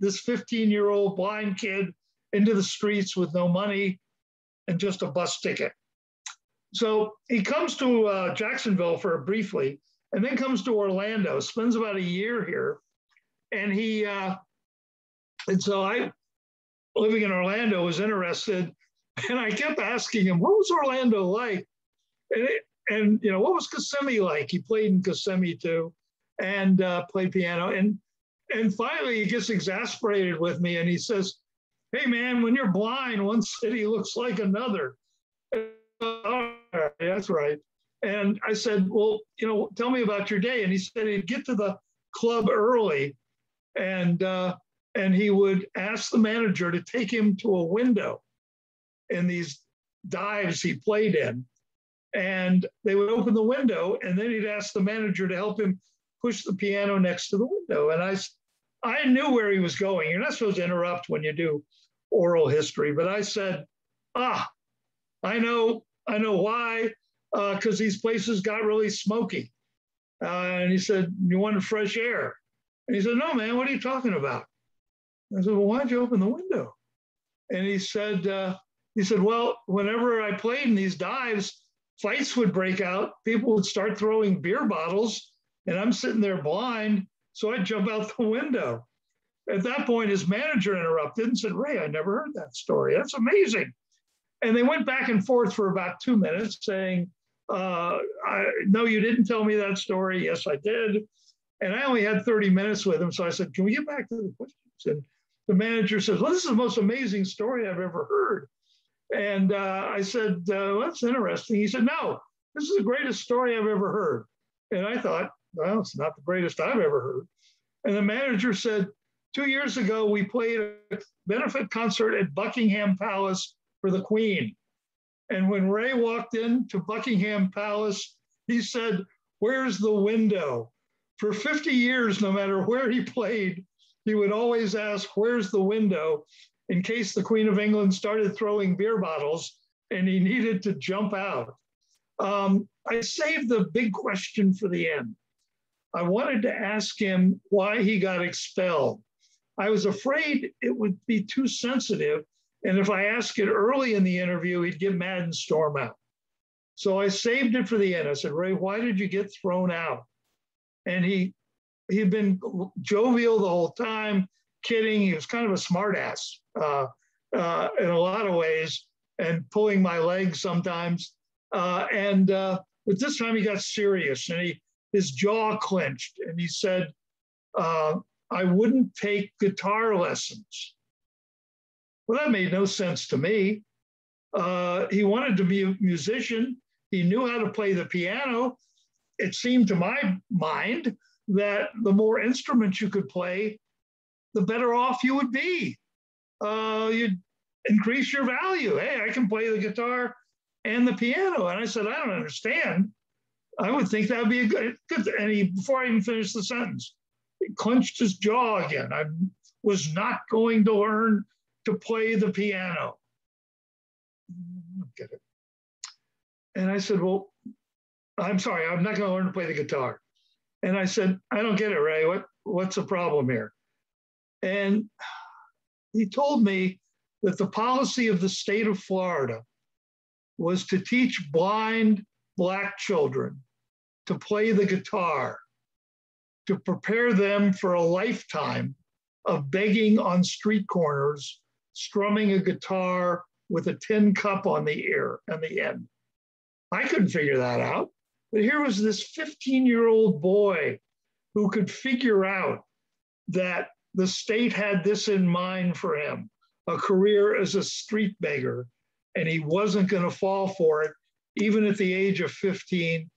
S3: this 15-year-old blind kid into the streets with no money and just a bus ticket. So he comes to Jacksonville briefly, and then comes to Orlando, spends about a year here. And so I, living in Orlando, was interested, and I kept asking him, what was Orlando like? And what was Kissimmee like? He played in Kissimmee too, and played piano. And finally he gets exasperated with me, and he says, "Hey man, when you're blind, one city looks like another." That's right. And I said, "Well, tell me about your day." And he said he'd get to the club early, and he would ask the manager to take him to a window in these dives he played in. And they would open the window, and then he'd ask the manager to help him push the piano next to the window. And I knew where he was going. You're not supposed to interrupt when you do oral history, but I said, I know why, because these places got really smoky. And he said, "You wanted fresh air?" And he said, "No, man, what are you talking about?" I said, "Well, why'd you open the window?" And he said, "Well, whenever I played in these dives, fights would break out. People would start throwing beer bottles, and I'm sitting there blind, so I'd jump out the window." At that point, his manager interrupted and said, "Ray, I never heard that story. That's amazing." And they went back and forth for about 2 minutes saying, "No, you didn't tell me that story." "Yes, I did." And I only had 30 minutes with him. So I said, "Can we get back to the questions?" And the manager says, "Well, this is the most amazing story I've ever heard." And I said, "Well, that's interesting." He said, "No, this is the greatest story I've ever heard." And I thought, well, it's not the greatest I've ever heard. And the manager said, 2 years ago, we played a benefit concert at Buckingham Palace for the Queen. And when Ray walked into Buckingham Palace, he said, "Where's the window?" For 50 years, no matter where he played, he would always ask, "Where's the window?" in case the Queen of England started throwing beer bottles and he needed to jump out. I saved the big question for the end. I wanted to ask him why he got expelled. I was afraid it would be too sensitive, and if I asked it early in the interview, he'd get mad and storm out. So I saved it for the end. I said, "Ray, why did you get thrown out?" And he'd been jovial the whole time, kidding. He was kind of a smartass in a lot of ways, and pulling my leg sometimes. But this time he got serious, and his jaw clenched, and he said, "I wouldn't take guitar lessons." Well, that made no sense to me. He wanted to be a musician. He knew how to play the piano. It seemed to my mind that the more instruments you could play, the better off you would be. You'd increase your value. Hey, I can play the guitar and the piano. And I said, "I don't understand. I would think that would be a good." And before I even finished the sentence, he clenched his jaw again. I was not going to learn to play the piano. I don't get it. And I said, "Well, I'm sorry, I'm not going to learn to play the guitar." And I said, "I don't get it, Ray. What's the problem here?" And he told me that the policy of the state of Florida was to teach blind Black children to play the guitar, to prepare them for a lifetime of begging on street corners, strumming a guitar with a tin cup on the end. I couldn't figure that out. But here was this 15-year-old boy who could figure out that the state had this in mind for him, a career as a street beggar, and he wasn't going to fall for it, even at the age of 15,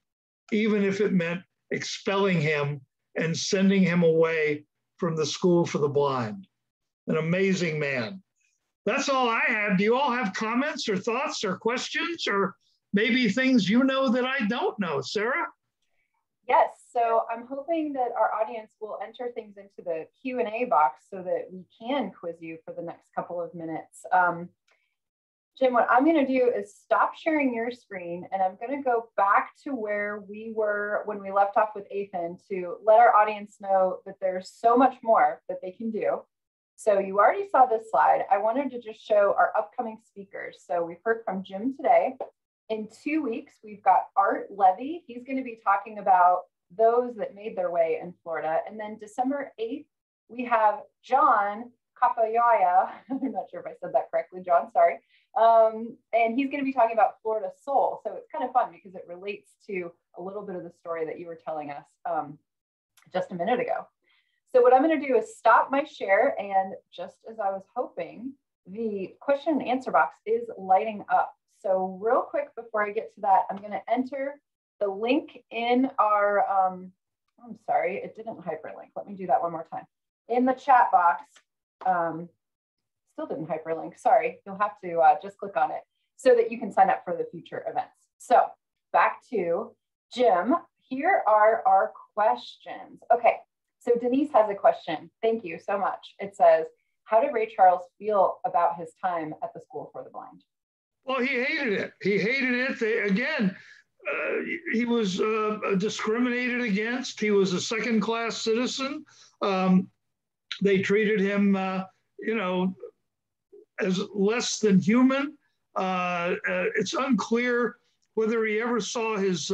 S3: even if it meant expelling him and sending him away from the school for the blind. An amazing man. That's all I have. Do you all have comments or thoughts or questions, or maybe things you know that I don't know? Sarah?
S1: Yes, so I'm hoping that our audience will enter things into the Q&A box so that we can quiz you for the next couple of minutes. Jim, what I'm going to do is stop sharing your screen, and I'm going to go back to where we were when we left off with Ethan to let our audience know that there's so much more that they can do. So you already saw this slide. I wanted to just show our upcoming speakers. So we've heard from Jim today. In 2 weeks, we've got Art Levy. He's going to be talking about those that made their way in Florida. And then December 8th, we have John Kapayaya. I'm not sure if I said that correctly, John, sorry. And he's going to be talking about Florida soul. So it's kind of fun because it relates to a little bit of the story that you were telling us just a minute ago. So what I'm going to do is stop my share, and just as I was hoping, the question and answer box is lighting up. So real quick before I get to that, I'm going to enter the link in our, I'm sorry, it didn't hyperlink. Let me do that one more time. In the chat box, still didn't hyperlink, sorry. You'll have to just click on it so that you can sign up for the future events. So back to Jim, here are our questions. Okay. So Denise has a question. Thank you so much. It says, how did Ray Charles feel about his time at the School for the Blind?
S3: Well, he hated it. He hated it. He was discriminated against. He was a second-class citizen. They treated him, as less than human. It's unclear whether he ever saw his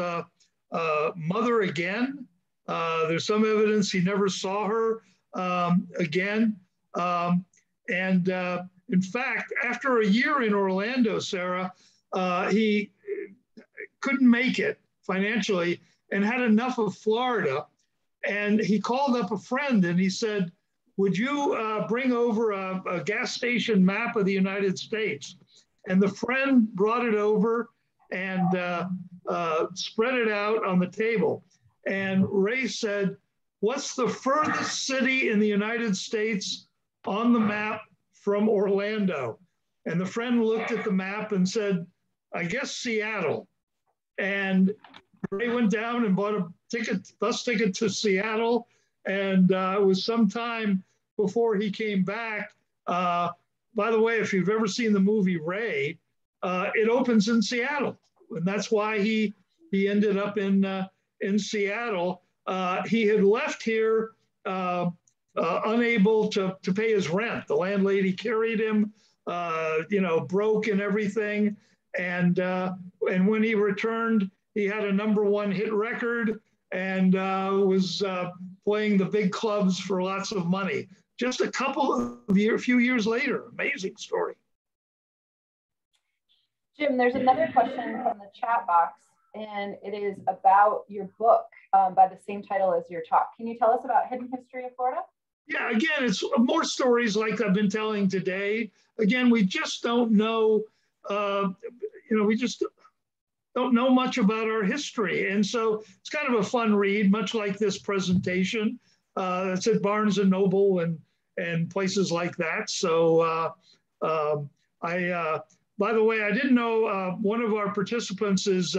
S3: mother again. There's some evidence he never saw her again. In fact, after a year in Orlando, Sarah, he couldn't make it financially and had enough of Florida. And he called up a friend and he said, would you bring over a gas station map of the United States? And the friend brought it over and spread it out on the table. And Ray said, what's the furthest city in the United States on the map from Orlando? And the friend looked at the map and said, I guess Seattle. And Ray went down and bought a bus ticket to Seattle. And it was some time before he came back. By the way, if you've ever seen the movie Ray, it opens in Seattle. And that's why he ended up in Seattle. He had left here unable to pay his rent. The landlady carried him, broke and everything. And when he returned, he had a #1 hit record and was playing the big clubs for lots of money. Just a few years later. Amazing story.
S1: Jim, there's another question from the chat box, and it is about your book by the same title as your talk. Can you tell us about Hidden History of Florida?
S3: Yeah, again, it's more stories like I've been telling today. Again, we just don't know, we just don't know much about our history. And so it's kind of a fun read, much like this presentation. It's at Barnes and Noble and places like that. So by the way, I didn't know one of our participants is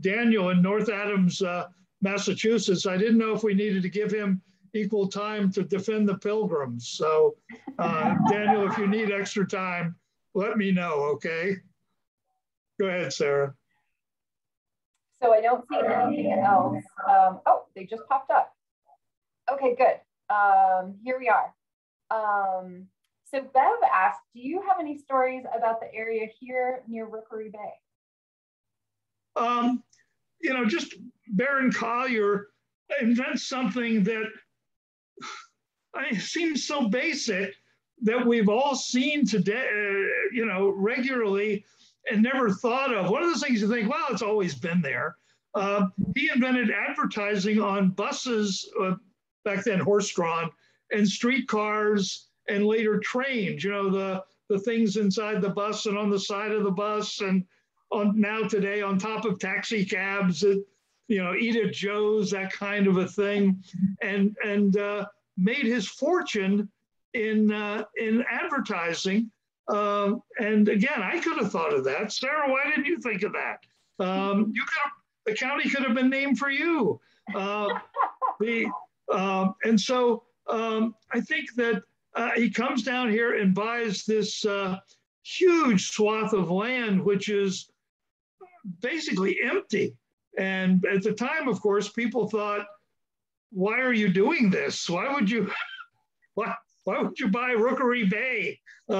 S3: Daniel in North Adams, Massachusetts. I didn't know if we needed to give him equal time to defend the Pilgrims. So Daniel, if you need extra time, let me know, okay? Go ahead, Sarah.
S1: So I don't see anything else. Oh, they just popped up. Okay, good. Here we are. So Bev asked, do you have any stories about the area here near Rookery Bay?
S3: Just Baron Collier invents something that seems so basic that we've all seen today, regularly and never thought of. One of the things you think, well, it's always been there. He invented advertising on buses, back then horse-drawn, and streetcars, and later trains, the things inside the bus and on the side of the bus, and today on top of taxi cabs, eat at Joe's, that kind of a thing, and made his fortune in advertising. And again, I could have thought of that. Sarah, why didn't you think of that? The county could have been named for you. And so I think that he comes down here and buys this huge swath of land, which is basically empty. And at the time, of course, people thought, why are you doing this? Why would you buy Rookery Bay? He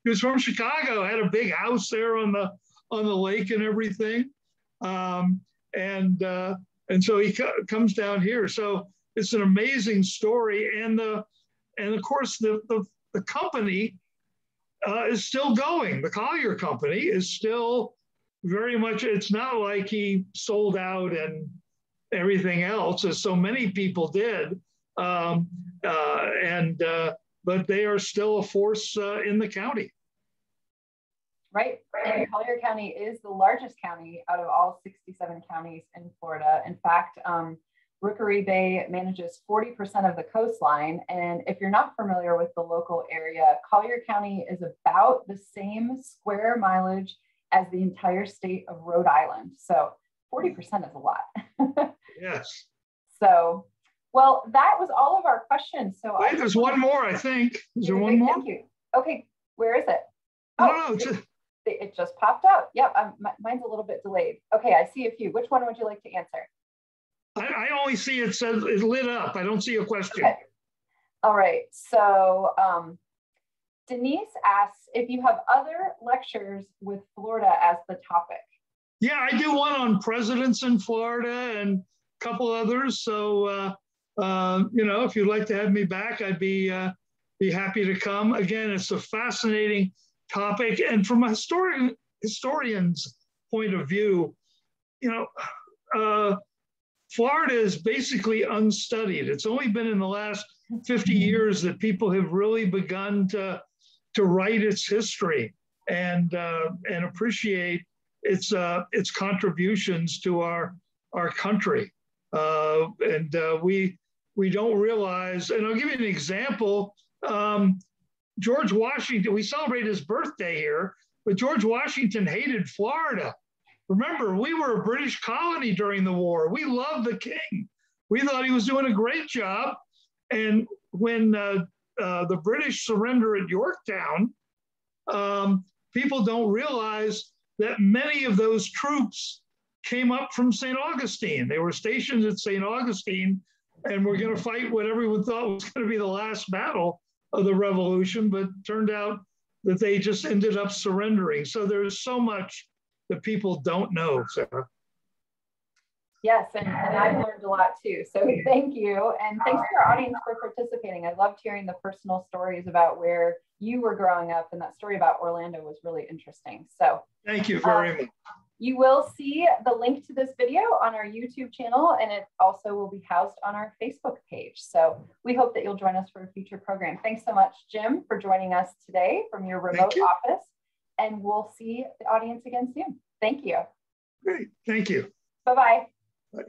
S3: was from Chicago, had a big house there on the lake and everything. And so he comes down here. So it's an amazing story. And of course, the company is still going. The Collier Company is still very much, it's not like he sold out and everything else, as so many people did. But they are still a force in the county.
S1: Right. And Collier County is the largest county out of all 67 counties in Florida. In fact, Rookery Bay manages 40% of the coastline. And if you're not familiar with the local area, Collier County is about the same square mileage as the entire state of Rhode Island. So 40% is a lot.
S3: Yes.
S1: So, well, that was all of our questions. So
S3: wait, there's one more, I think. Is there one more?
S1: Thank you. Okay, where is it?
S3: Oh, no,
S1: it just popped up. Yep, mine's a little bit delayed. Okay, I see a few. Which one would you like to answer?
S3: I only see it says it lit up. I don't see a question.
S1: Okay. All right. So Denise asks if you have other lectures with Florida as the topic.
S3: Yeah, I do one on presidents in Florida and a couple others. So, if you'd like to have me back, I'd be happy to come. Again, it's a fascinating topic. And from a historian's point of view, Florida is basically unstudied. It's only been in the last 50 years that people have really begun to write its history and appreciate its contributions to our country. We don't realize, and I'll give you an example. George Washington, we celebrate his birthday here, but George Washington hated Florida. Remember, we were a British colony during the war. We loved the king. We thought he was doing a great job. And when the British surrender at Yorktown, people don't realize that many of those troops came up from St. Augustine. They were stationed at St. Augustine and were going to fight what everyone thought was going to be the last battle of the Revolution, but turned out that they just ended up surrendering. So there's so much that people don't know, Sarah.
S1: Yes, and I've learned a lot too. So thank you. And thanks to our audience for participating. I loved hearing the personal stories about where you were growing up, and that story about Orlando was really interesting. So
S3: thank you very much.
S1: You will see the link to this video on our YouTube channel, and it also will be housed on our Facebook page. So we hope that you'll join us for a future program. Thanks so much, Jim, for joining us today from your remote office. And we'll see the audience again soon. Thank you.
S3: Great. Thank you.
S1: Bye-bye.
S3: Bye.